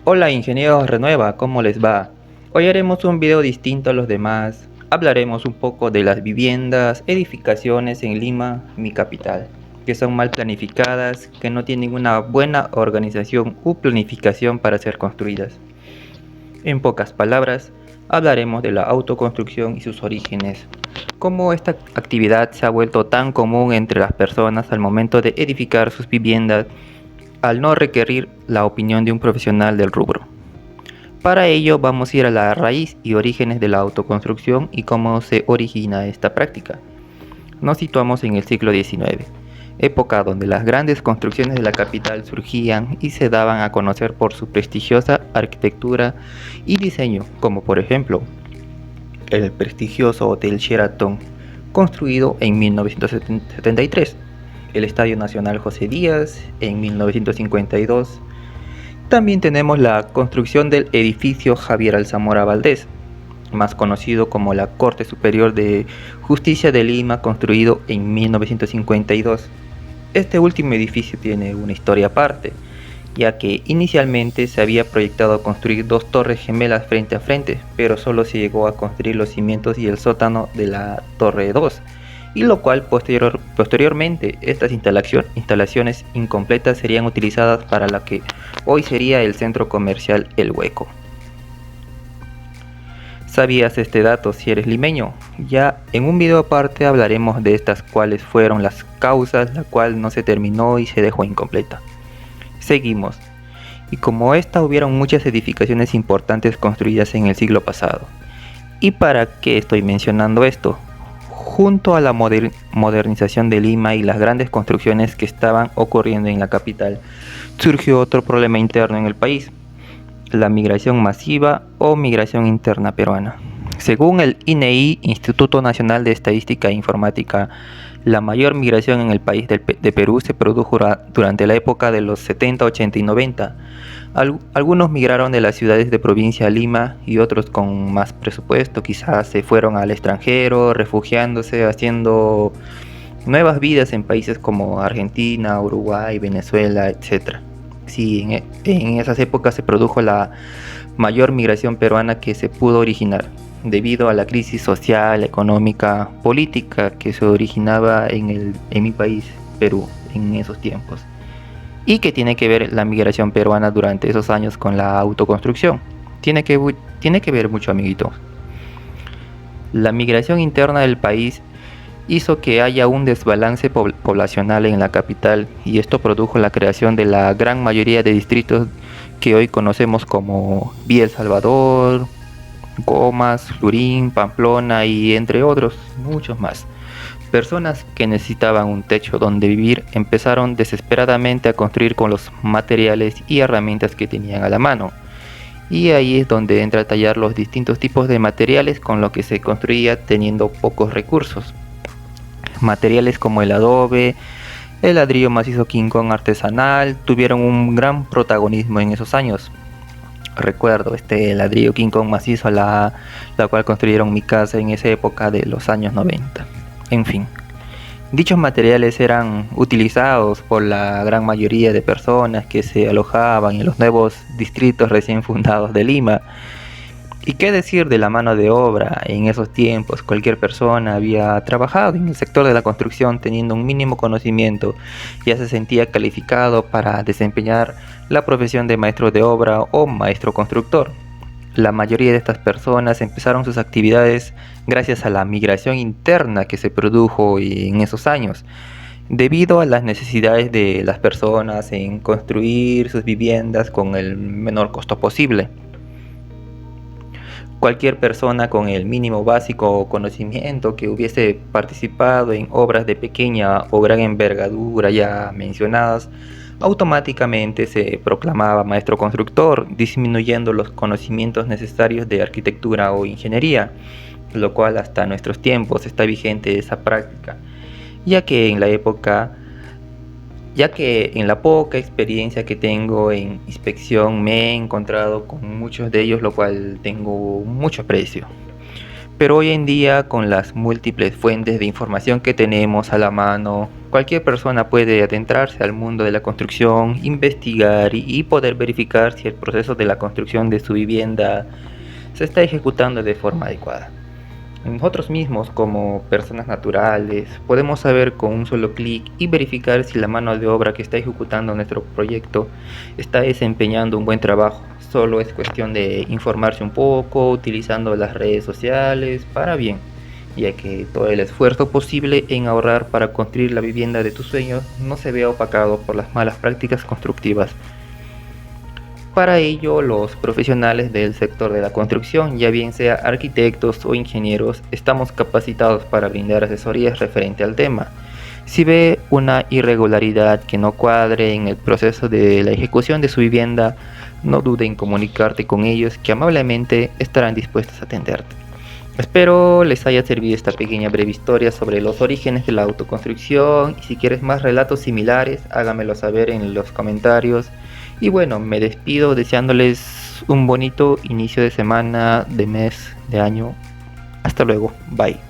Hola ingenieros Renueva, ¿cómo les va? Hoy haremos un video distinto a los demás. Hablaremos un poco de las viviendas, edificaciones en Lima, mi capital, que son mal planificadas, que no tienen una buena organización u planificación para ser construidas. En pocas palabras, hablaremos de la autoconstrucción y sus orígenes, cómo esta actividad se ha vuelto tan común entre las personas al momento de edificar sus viviendas al no requerir la opinión de un profesional del rubro. Para ello vamos a ir a la raíz y orígenes de la autoconstrucción y cómo se origina esta práctica. Nos situamos en el siglo XIX, época donde las grandes construcciones de la capital surgían y se daban a conocer por su prestigiosa arquitectura y diseño, como por ejemplo el prestigioso Hotel Sheraton, construido en 1973, el Estadio Nacional José Díaz en 1952. También tenemos la construcción del edificio Javier Alzamora Valdés, más conocido como la Corte Superior de Justicia de Lima, construido en 1952. Este último edificio tiene una historia aparte, ya que inicialmente se había proyectado construir dos torres gemelas frente a frente, pero solo se llegó a construir los cimientos y el sótano de la Torre 2, y lo cual posteriormente estas instalaciones incompletas serían utilizadas para la que hoy sería el centro comercial El Hueco. ¿Sabías este dato si eres limeño? Ya en un video aparte hablaremos de estas cuáles fueron las causas, la cual no se terminó y se dejó incompleta. Seguimos. Y como esta hubieron muchas edificaciones importantes construidas en el siglo pasado. ¿Y para qué estoy mencionando esto? Junto a la modernización de Lima y las grandes construcciones que estaban ocurriendo en la capital, surgió otro problema interno en el país, la migración masiva o migración interna peruana. Según el INEI, Instituto Nacional de Estadística e Informática, la mayor migración en el país de Perú se produjo durante la época de los 70, 80 y 90. Algunos migraron de las ciudades de provincia a Lima y otros con más presupuesto quizás se fueron al extranjero, refugiándose, haciendo nuevas vidas en países como Argentina, Uruguay, Venezuela, etc. Sí, en esas épocas se produjo la mayor migración peruana que se pudo originar, debido a la crisis social, económica, política que se originaba en mi país, Perú, en esos tiempos. Y que tiene que ver la migración peruana durante esos años con la autoconstrucción. Tiene que ver mucho, amiguito. La migración interna del país hizo que haya un desbalance poblacional en la capital y esto produjo la creación de la gran mayoría de distritos que hoy conocemos como Villa El Salvador, Gomas, Lurín, Pamplona y entre otros, muchos más. Personas que necesitaban un techo donde vivir empezaron desesperadamente a construir con los materiales y herramientas que tenían a la mano. Y ahí es donde entra a tallar los distintos tipos de materiales con los que se construía teniendo pocos recursos. Materiales como el adobe, el ladrillo macizo King Kong artesanal tuvieron un gran protagonismo en esos años. Recuerdo este ladrillo King Kong macizo, la cual construyeron mi casa en esa época de los años 90. En fin, dichos materiales eran utilizados por la gran mayoría de personas que se alojaban en los nuevos distritos recién fundados de Lima. ¿Y qué decir de la mano de obra? En esos tiempos cualquier persona había trabajado en el sector de la construcción teniendo un mínimo conocimiento, ya se sentía calificado para desempeñar la profesión de maestro de obra o maestro constructor. La mayoría de estas personas empezaron sus actividades gracias a la migración interna que se produjo en esos años, debido a las necesidades de las personas en construir sus viviendas con el menor costo posible. Cualquier persona con el mínimo básico conocimiento que hubiese participado en obras de pequeña o gran envergadura ya mencionadas, automáticamente se proclamaba maestro constructor, disminuyendo los conocimientos necesarios de arquitectura o ingeniería, lo cual hasta nuestros tiempos está vigente esa práctica, ya que en la poca experiencia que tengo en inspección me he encontrado con muchos de ellos, lo cual tengo mucho aprecio. Pero hoy en día, con las múltiples fuentes de información que tenemos a la mano, cualquier persona puede adentrarse al mundo de la construcción, investigar y poder verificar si el proceso de la construcción de su vivienda se está ejecutando de forma adecuada. Nosotros mismos, como personas naturales, podemos saber con un solo clic y verificar si la mano de obra que está ejecutando nuestro proyecto está desempeñando un buen trabajo. Solo es cuestión de informarse un poco, utilizando las redes sociales para bien, ya que todo el esfuerzo posible en ahorrar para construir la vivienda de tus sueños no se vea opacado por las malas prácticas constructivas. Para ello, los profesionales del sector de la construcción, ya bien sea arquitectos o ingenieros, estamos capacitados para brindar asesorías referente al tema. Si ve una irregularidad que no cuadre en el proceso de la ejecución de su vivienda, no dude en comunicarte con ellos, que amablemente estarán dispuestos a atenderte. Espero les haya servido esta pequeña breve historia sobre los orígenes de la autoconstrucción, y si quieres más relatos similares, hágamelo saber en los comentarios. Y bueno, me despido deseándoles un bonito inicio de semana, de mes, de año. Hasta luego, bye.